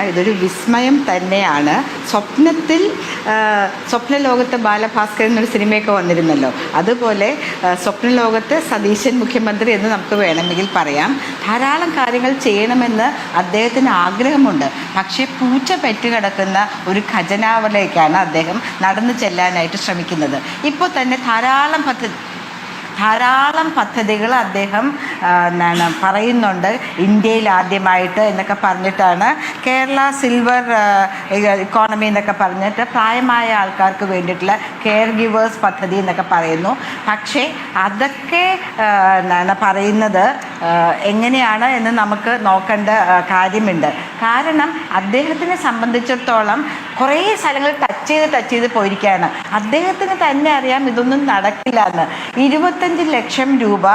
ഇതൊരു വിസ്മയം തന്നെയാണ്. സ്വപ്നലോകത്ത് ബാലഭാസ്കരൻ എന്നൊരു സിനിമയൊക്കെ വന്നിരുന്നല്ലോ, അതുപോലെ സ്വപ്നലോകത്ത് സതീശൻ മുഖ്യമന്ത്രി എന്ന് നമുക്ക് വേണമെങ്കിൽ പറയാം. ധാരാളം കാര്യങ്ങൾ ചെയ്യണമെന്ന് അദ്ദേഹത്തിന് ആഗ്രഹമുണ്ട്. പക്ഷേ പൂച്ച പെറ്റുകിടക്കുന്ന ഒരു ഖജനാവിലേക്കാണ് അദ്ദേഹം നടന്നു ചെല്ലാനായിട്ട് ശ്രമിക്കുന്നത്. ഇപ്പോൾ തന്നെ ധാരാളം പദ്ധതികൾ അദ്ദേഹം പറയുന്നുണ്ട്. ഇന്ത്യയിൽ ആദ്യമായിട്ട് എന്നൊക്കെ പറഞ്ഞിട്ടാണ് കേരള സിൽവർ ഇക്കോണമി എന്നൊക്കെ പറഞ്ഞിട്ട് പ്രായമായ ആൾക്കാർക്ക് വേണ്ടിയിട്ടുള്ള കെയർ ഗിവേഴ്സ് പദ്ധതി എന്നൊക്കെ പറയുന്നു. പക്ഷേ അതൊക്കെ പറയുന്നത് എങ്ങനെയാണ് എന്ന് നമുക്ക് നോക്കേണ്ട കാര്യമുണ്ട്. കാരണം അദ്ദേഹത്തിനെ സംബന്ധിച്ചിടത്തോളം കുറേ സ്ഥലങ്ങൾ ടച്ച് ചെയ്ത് പോയിരിക്കുകയാണ്. അദ്ദേഹത്തിന് തന്നെ അറിയാം ഇതൊന്നും നടക്കില്ല എന്ന്. 25 ലക്ഷം രൂപ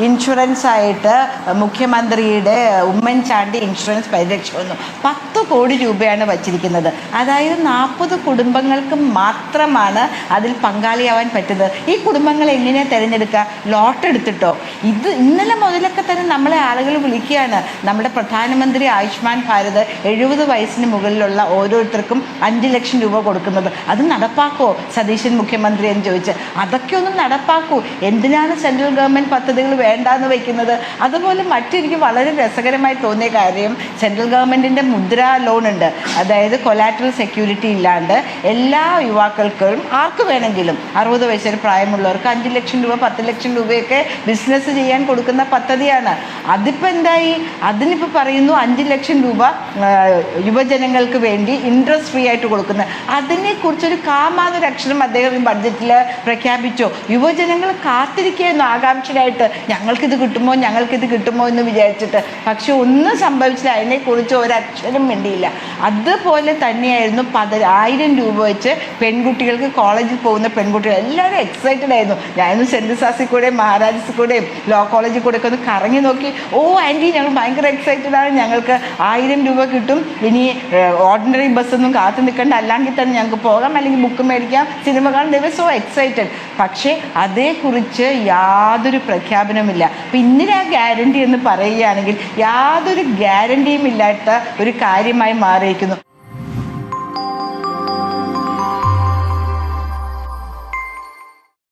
ഇൻഷുറൻസ് ആയിട്ട് മുഖ്യമന്ത്രിയുടെ ഉമ്മൻചാണ്ടി ഇൻഷുറൻസ് പരിരക്ഷ വന്നു. 10 കോടി രൂപയാണ് വച്ചിരിക്കുന്നത്. അതായത് 40 കുടുംബങ്ങൾക്ക് മാത്രമാണ് അതിൽ പങ്കാളിയാവാൻ പറ്റുന്നത്. ഈ കുടുംബങ്ങൾ എങ്ങനെയാണ് തിരഞ്ഞെടുക്കുക? ലോട്ട് എടുത്തിട്ടോ? ഇത് ഇന്നലെ മുതലൊക്കെ തന്നെ നമ്മളെ ആളുകൾ വിളിക്കുകയാണ്. നമ്മുടെ പ്രധാനമന്ത്രി ആയുഷ്മാൻ ഭാരത് 70 വയസ്സിന് മുകളിലുള്ള ഓരോരുത്തർക്കും 5 ലക്ഷം രൂപ കൊടുക്കുന്നത്. അത് നടപ്പാക്കോ സതീശൻ മുഖ്യമന്ത്രി എന്ന് ചോദിച്ച്, അതൊക്കെ ഒന്നും നടപ്പാക്കൂ. എന്തിനാണ് സെൻട്രൽ ഗവൺമെൻറ് പദ്ധതികൾ വേണ്ടാന്ന് വയ്ക്കുന്നത്? അതുപോലെ മറ്റെനിക്ക് വളരെ രസകരമായി തോന്നിയ കാര്യം, സെൻട്രൽ ഗവൺമെൻറ്റിൻ്റെ മുദ്രാ ലോൺ ഉണ്ട്. അതായത് കൊലാറ്ററൽ സെക്യൂരിറ്റി ഇല്ലാണ്ട് എല്ലാ യുവാക്കൾക്കും ആർക്ക് വേണമെങ്കിലും 60 വയസ്സിന് പ്രായമുള്ളവർക്ക് 5 ലക്ഷം രൂപ 10 ലക്ഷം രൂപയൊക്കെ ബിസിനസ് ചെയ്യാൻ കൊടുക്കുന്ന പദ്ധതിയാണ്. അതിപ്പോൾ എന്തായി? അതിനിപ്പോൾ പറയുന്നു 5 ലക്ഷം രൂപ യുവജനങ്ങൾക്ക് വേണ്ടി ഇൻട്രസ്റ്റ് ഫ്രീ ആയിട്ട് കൊടുക്കുന്നത്. അതിനെക്കുറിച്ചൊരു കാമാതൊരു അക്ഷരം അദ്ദേഹം ബഡ്ജറ്റിൽ പ്രഖ്യാപിച്ചു. യുവജനങ്ങൾ കാത്തിരിക്കുകയായിരുന്നു ആകാംക്ഷരായിട്ട്, ഞങ്ങൾക്കിത് കിട്ടുമോ എന്ന് വിചാരിച്ചിട്ട്. പക്ഷെ ഒന്നും സംഭവിച്ചില്ല. അതിനെക്കുറിച്ച് ഒരക്ഷരം വേണ്ടിയില്ല. അതുപോലെ തന്നെയായിരുന്നു 10,000 രൂപ വെച്ച് പെൺകുട്ടികൾക്ക്, കോളേജിൽ പോകുന്ന പെൺകുട്ടികൾ എല്ലാവരും എക്സൈറ്റഡ് ആയിരുന്നു. ഞാനൊന്ന് സെൻറ്റ് ജോസഫിൽ കൂടെയും മഹാരാജാസിൽ കൂടെയും ലോ കോളേജിൽ കൂടെയൊക്കെ ഒന്ന് കറങ്ങി നോക്കി. ഓ ആൻറ്റി, ഞങ്ങൾ ഭയങ്കര എക്സൈറ്റഡ് ആണ്, ഞങ്ങൾക്ക് 1000 രൂപ കിട്ടും, ഇനി ഓർഡിനറി ബസ്സൊന്നും കാത്തു നിൽക്കേണ്ട, അല്ലെങ്കിൽ തന്നെ ഞങ്ങൾക്ക് പോകാം, അല്ലെങ്കിൽ ബുക്ക് മേടിക്കാം, സിനിമ കാണാൻ. ദേ വർ സോ എക്സൈറ്റഡ്. പക്ഷേ അതേക്കുറിച്ച് യാതൊരു പ്രഖ്യാപനവുമില്ല. അപ്പം ഇന്ദിരാ ഗ്യാരണ്ടി എന്ന് പറയുകയാണെങ്കിൽ യാതൊരു ഗ്യാരണ്ടിയും ഇല്ലാത്ത ഒരു കാര്യമായി മാറിയിരിക്കുന്നു.